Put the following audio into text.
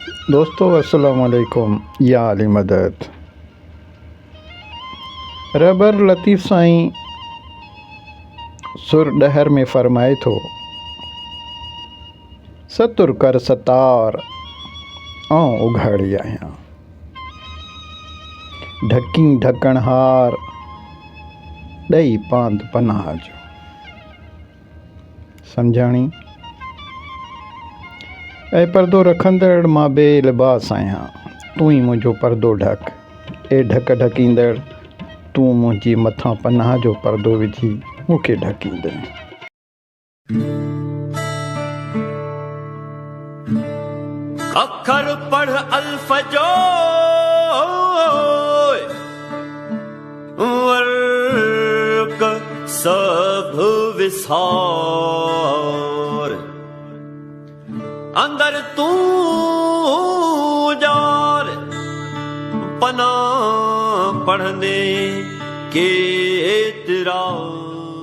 दोस्तों अस्सलाम वालेकुम या अली मदद। रबर लतीफ़ साईं सुर डहर में फरमाए थो, सतुर कर सतार आऊं उघाड़ी आहियां, ढकी ढकणहार ॾेई पांद पनाह जो। सम्झाणी ऐं पर्दो रखंदड़ मां बेलिबास आहियां, तूं ई मुंहिंजो पर्दो ढक। ए ढक ढकींदड़, तूं मुंहिंजी मथां पनाह जो पर्दो विझी मूंखे ढकींदे। अखर पढ़ अल्फ जो वर्क सब विसार, अंदर तू जार पना पढ़ने के एतरार।